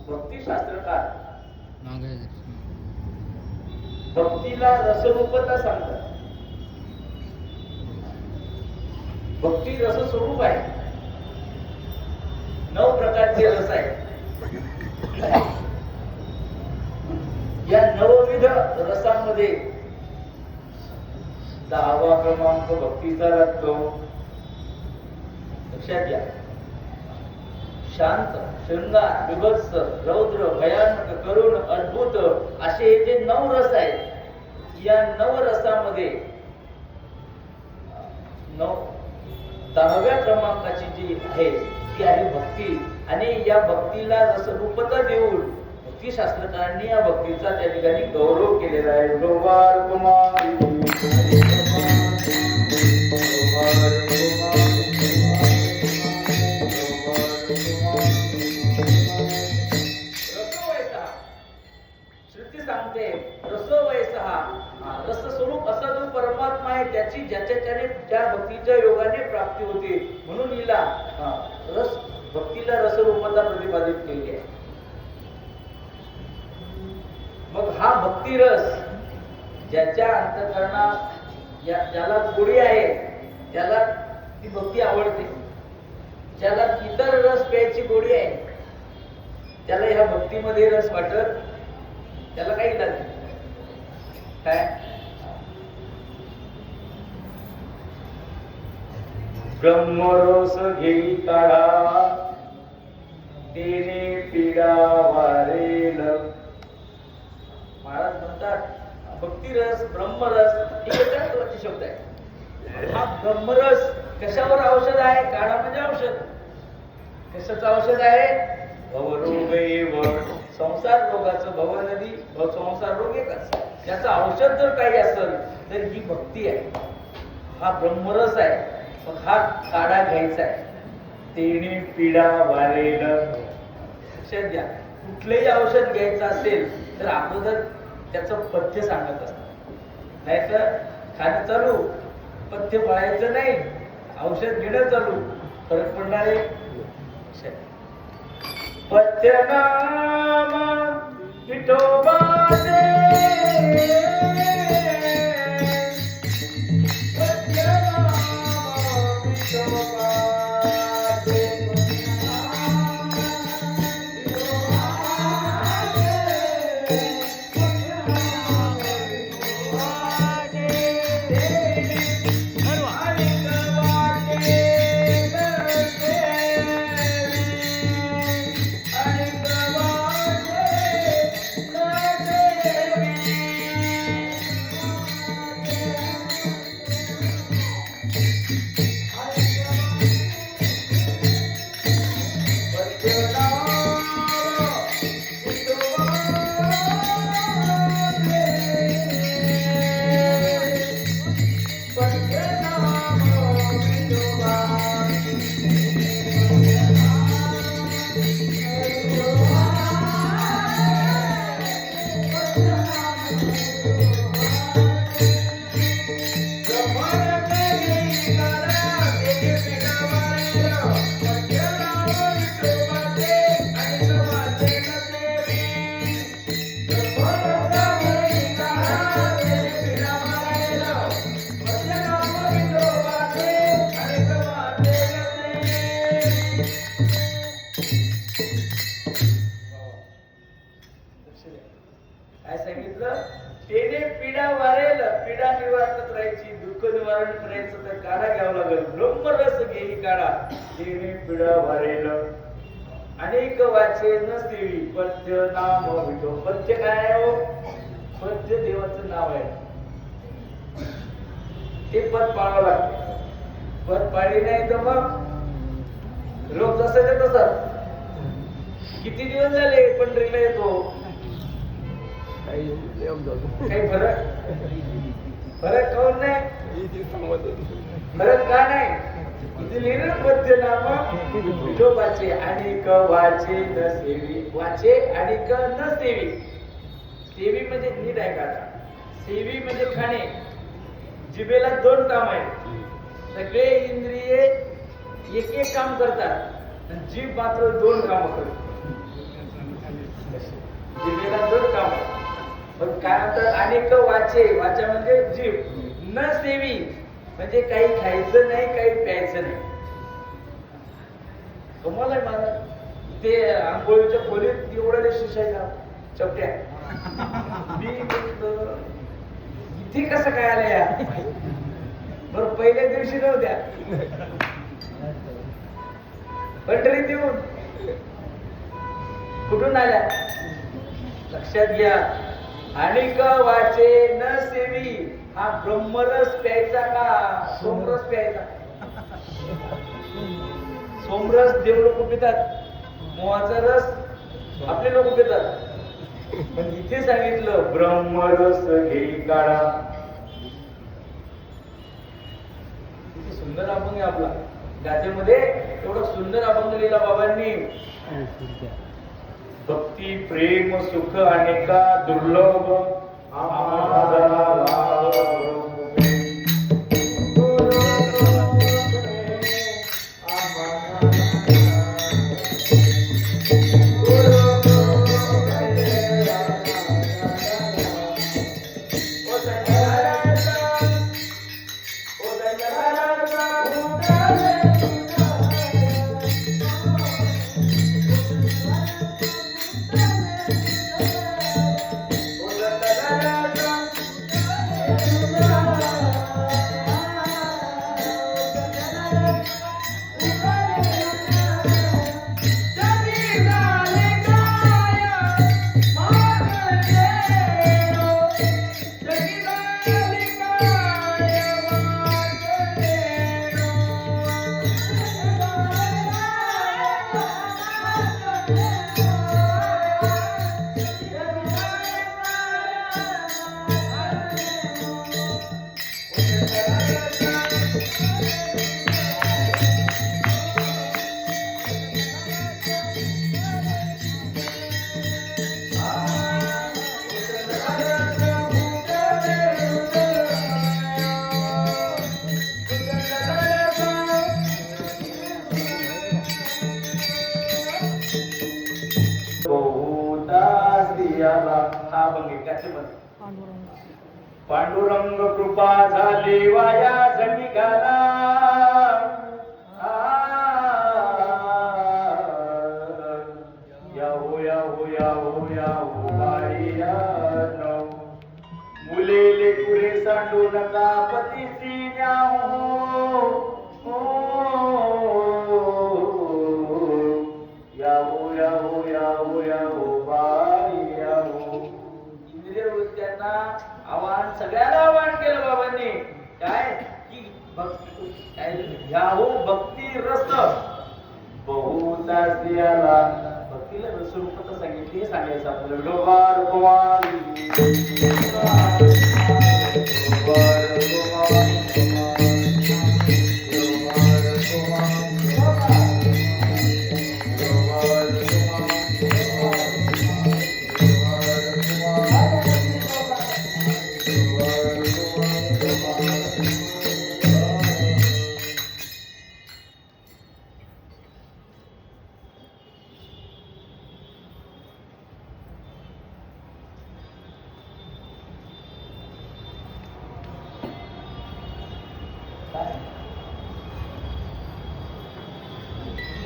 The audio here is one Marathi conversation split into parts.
भक्तिशास्त्रकार भक्तीला रसरूपता सांगतात. भक्ती रसस्वरूप आहे. 9 प्रकारचे रस आहेत. या 9विध रसांमध्ये 10वा क्रमांक भक्तीचा लागतो. लक्षात घ्या. शांत, शृंगार, विभत्स, रौद्र, भयानक, करुण, अद्भुत असे जे 9 रस आहेत. या 9 रसामध्ये 10व्या क्रमांकाची जी आहे ती आहे भक्ती. आणि या भक्तीला रसरूपता देऊन भक्तिशास्त्रकारांनी या भक्तीचा त्या ठिकाणी गौरव केलेला आहे. श्रुती सांगते रस स्वरूप असा जो परमात्मा आहे त्याची ज्याच्याने त्या भक्तीच्या योगाने प्राप्ती होते. म्हणून हिला भक्तीला रसरूपता प्रतिपादित केली आहे. मग हा भक्ती रस ज्याच्या अंतःकरणात ज्याला गोडी आहे त्याला ती भक्ती आवडते. ज्याला इतर रस प्यायची गोडी आहे त्याला ह्या भक्तीमध्ये रस वाटत त्याला काही लागत काय. ब्रह्मरस घेई काढा तेने पीडा वारेल. महाराज म्हणतात भक्तिरस ब्रह्मरस हे एकाच अर्थाचे शब्द आहे. हा ब्रह्मरस कशावर औषध आहे. काढा म्हणजे औषध. कशाचं औषध आहे. भवरोग संसार रोगाचं. भव नदी संसार रोग एकच. त्याचं औषध जर काही असेल तर ही भक्ती आहे. हा ब्रह्मरस आहे. मग हा काढा घ्यायचा आहे. तेने पीडा वारेल. लक्षात घ्या. कुठलंही औषध घ्यायचं असेल तर अगोदर त्याचं पथ्य सांगत असतात. नाहीतर खाणं चालू पथ्य पाळायचं नाही. औषध घेणं चालू फरक पडणार आहे. पथ्य नाम विठोबाचे काय सांगितलं. तेने पीडा वारेल. पीडा निवारण करायची, दुःख निवारण करायचं तर काढा घ्यावा लागेल. ब्रह्मरस घेई काढा तेने पीडा वारेल. अनेक वाचे न सेवी पथ्य नाम विठो. पथ्य काय आहे हो. पथ्य देवाचं नाव आहे. ते पद पाळावं लागते. पद पाळली नाही तर मग लोक जसं ते तसं. किती दिवस झाले पंढरीला येतो. काही फरक काऊन नाही. फरक का नाही. लिहिलं पथ्य नाम विठोबाचे अनेक वाचे न सेवी. वाचे अनेक न सेवी. सेवी म्हणजे नीट आहे का. सेवी म्हणजे खाणे. जिभेला 2 काम आहेत. सगळे इंद्रिये एक काम करतात. जीभ मात्र 2 कामं करते. काय म्हणतात अनेक वाचे, वाचा म्हणजे जीव, न सेवी म्हणजे काही खायचं नाही, काही प्यायचं नाही. कमाल आहे मला. ते आंघोळीच्या खोलीत एवढ्या शिशायला चपट्या. मी इथे कसं काय आलं या? बरं पहिल्या दिवशी नव्हत्या, पंढरीत येऊन कुठून आल्या? लक्षात घ्या. अनेक वाचे न सेवी, हा ब्रह्मरस प्यायचा का सोमरस प्यायचा? सोमरस देव लोक पितात, मोहाचा रस आपले लोक पितात. पण इथे सांगितलं ब्रह्मरस घेई काढा. किती सुंदर अभंग आहे आपला. गाथेमध्ये एवढा सुंदर अभंग लिहिला बाबांनी. भक्ती प्रेम सुख अनेका दुर्लभ हा अभंग पांडुरंग कृपा झाली वाया जनिगाला. याहो याहो याहो याहो बाईयानो, मुले लेकुरे सांडू नका पतीची न्याहो. याहो याहो याहो याहो बाईयानो. इंद्रिय वृत्त्यांना आव्हान, सगळ्याला आव्हान केलं बाबांनी. काय की याहो भक्ती रस बहुता सियाला. भक्तीला रसरूपता सांगितली, सांगायचं आपलं डोबार गोवाली.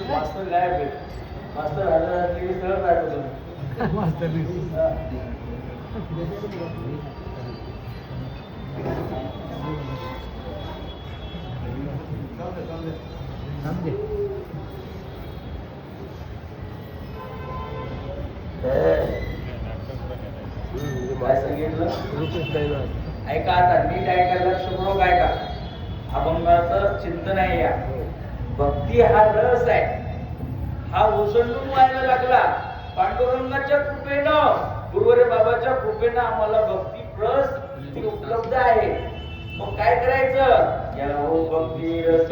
मास्तर गायब आहे. मास्तर आलं की सरळ राहतो तुम्ही. मास्तर काय सांगितलं ऐका. आता नीट ऐकायला लक्षपूर्वक ऐका. अभंगाचं चिंतन आहे या. भक्ती हा रस आहे, हा ओसंडून व्हायला लागला. पांडुरंगाच्या कृपेनं, गुरुवारी बाबाच्या कृपेनं आम्हाला भक्ती रस ती उपलब्ध आहे. मग काय करायचं? या हो भक्ती रस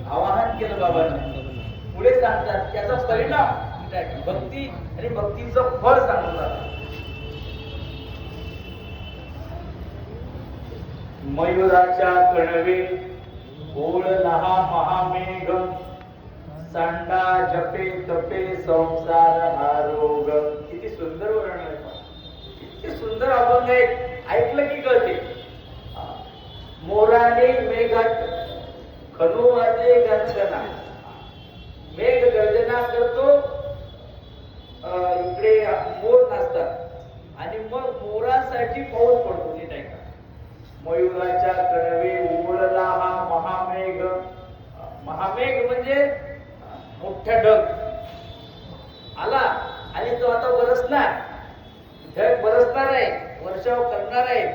आवाहन केलं बाबांनी. पुढे सांगतात त्याचा परिणाम भक्ती आणि भक्तीचं फळ सांगतात. मयुराच्या कणवे ओळला महामेघ, सांडा जपे तपे संसार हा रोग. किती सुंदर वर्णन आहे, किती सुंदर अभंग आहे. ऐकलं की कळते. मोराने मेघात खनू वाजे गर्जना. मेघ गर्जना करतो, इकडे मोर नाचतात आणि मग मोरासाठी पाऊस पडतो. नीट ऐका. मयुराच्या कडवे ओढला हा महामेघ. महामेघ म्हणजे मोठा ढग आला आणि तो आता बरसणार. ढग बरसणार आहे, वर्षाव करणार आहे.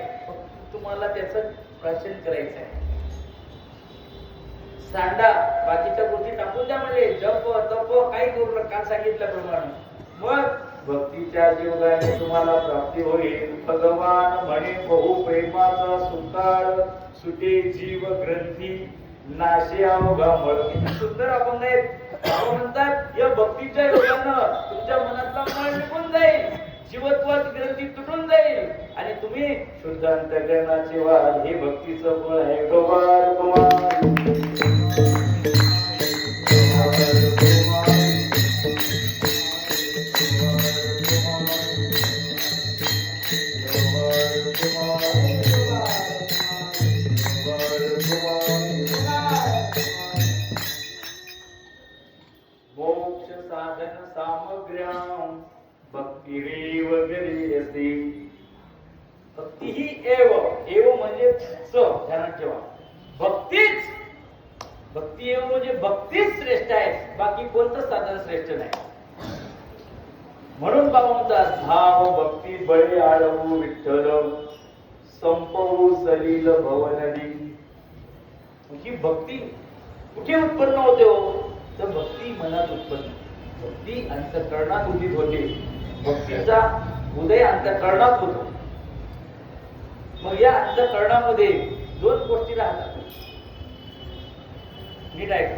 तुम्हाला त्याचं प्राशन करायचं आहे. सांडा बाकीच्या गोष्टी टाकून द्या, म्हणजे जप तप काही करू नका सांगितल्याप्रमाणे. मग भक्तीच्या जीवनाने तुम्हाला प्राप्ती होईल. भगवान म्हणे बहु प्रेमाचा सुकाळ सुटे जीव ग्रंथी नाशे अवघा मळ. किती सुंदर अभंग आहेत. बाबा म्हणतात या भक्तीच्या योगानं तुमच्या मनातला मळ निघून जाईल, जीवत्वाची ग्रंथी तुटून जाईल आणि तुम्ही शुद्ध अंतःकरणाचे व्हाल. हे भक्तीचं फळ आहे. गोपाल कुमार मोक्ष साधन सामग्र्यां भक्तिरेव गरीयसी. भक्ती ही एव म्हणजे ध्यानात ठेवा. भक्तीच भक्ती एव म्हणजे भक्तीच श्रेष्ठ आहे, बाकी कोणतं साधन श्रेष्ठ नाही. म्हणून बाबा म्हणतात धाव भक्ती बळे आळवू विठ्ठल संपवू सलील भवनदी. ही भक्ती कुठे उत्पन्न होते हो, तर भक्ती मनात उत्पन्न. भक्ती अंतःकरणात उदित होते. भक्तीचा उदय अंतःकरणात होतो. मग या अंतःकरणामध्ये दोन गोष्टी राहतात. नीट ऐका.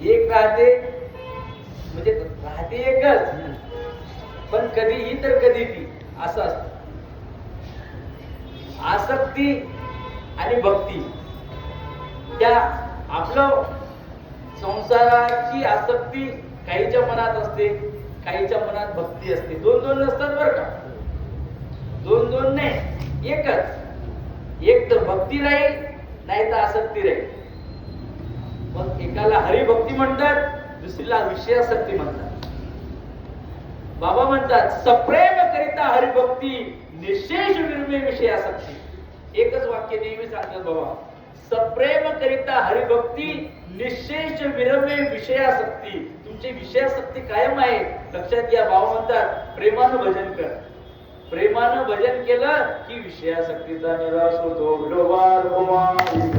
एक राहते म्हणजे राहते एकच, पण कधी ही तर कधी ती असं असतं. आसक्ती आणि भक्ती. त्या आपलं संसाराची आसक्ती काहीच्या मनात असते, काहीच्या मनात भक्ती असते. दोन दोन नसतात बरं का. दोन दोन नाही, एकच. एक तर भक्ती राहील, नाही तर आसक्ती राहील. मग एकाला हरिभक्ती म्हणतात, दुसरीला विषयासक्ती म्हणतात. बाबा म्हणतात सप्रेम करिता हरिभक्ती निशेष विरमे विषयासक्ती. एकच वाक्य नेहमी सांगतात बाबा. सप्रेम करिता हरिभक्ती निशेष विरमे विषयासक्ती. तुमची विषयासक्ती कायम आहे, लक्षात घ्या. बाबा म्हणतात प्रेमानं भजन कर. प्रेमानं भजन केलं की विषयासक्तीचा निराश होतो. विठोबा रघुमाई.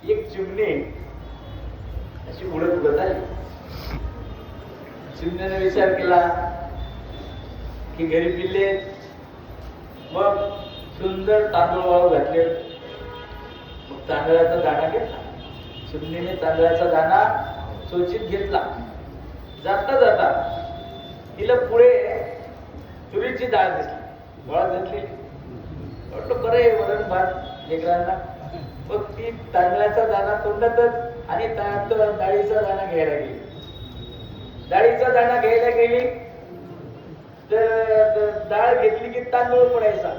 एक चिमणी अशी उडत उडत आली. चिमण्याने विचार केला की घरी पिल्ले, मग सुंदर तांदूळ वाळू घातले. मग तांदळाचा दाणा घेतला. चिमणीने तांदळाचा दाणा चोचीत घेतला. जाता जाता तिला पुढे तुरीची डाळ दिसली. वळा घेतली. म्हटलं बरं आहे वरण भात लेकरांना. मग ती तांदळाचा दाणा तोंडातच आणि डाळीचा दाणा घ्यायला गेली. डाळीचा दाणा घ्यायला गेली तर डाळ घेतली की तांदूळ पडायचा.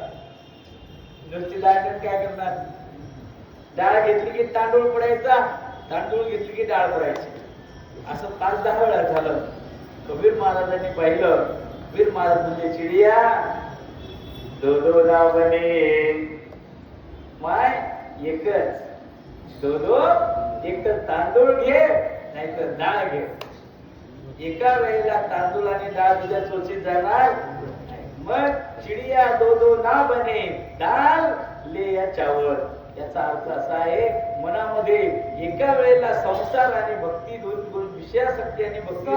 नुसती डाळ काय करणार. डाळ घेतली की तांदूळ पडायचा, तांदूळ घेतली की डाळ पडायची. असं 5-10 वेळा झालं. कबीर महाराजांनी पाहिलं. कबीर महाराज म्हणजे चिडिया दो दो दावणे माय एकच. दो दो एक तर तांदूळ घे नाहीतर डाळ घे. एका वेळेला तांदूळ आणि डाळ तुझ्या चोचीत जाणार. मग चिडिया दो दो ना बने डाल ले या चावल. याचा अर्थ असा आहे, मनामध्ये एका वेळेला संसार आणि भक्ती दोन विषयासक्ती आणि भक्ती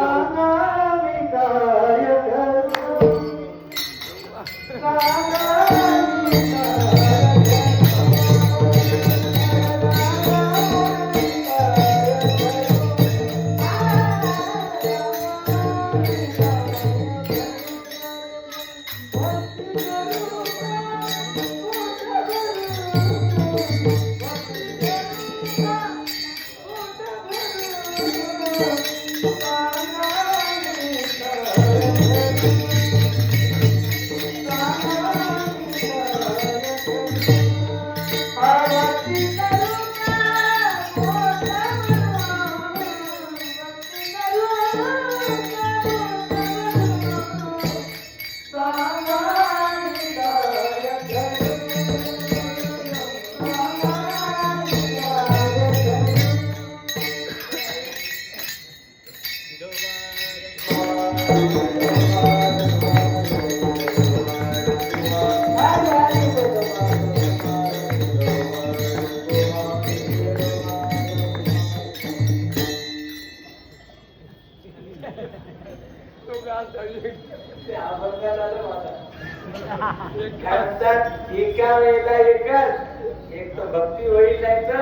एका वेळेला एकच, एक तर भक्ती होईल नाही तर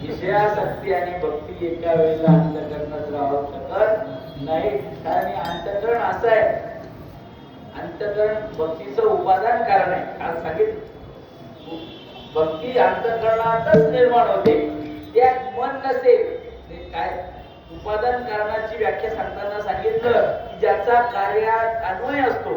विषयासक्ती आणि भक्ती एका वेळेला अंतःकरणात राहू शकत नाही. कारण अंतःकरण असं आहे, अंतःकरण भक्तीचं उपादान कारण आहे. काल सांगितलं भक्ती अंतःकरणातच निर्माण होते. त्यात मन नसेल काय उपादान कारणाची व्याख्या सांगताना सांगितलं की ज्याचा कार्यात अन्वय असतो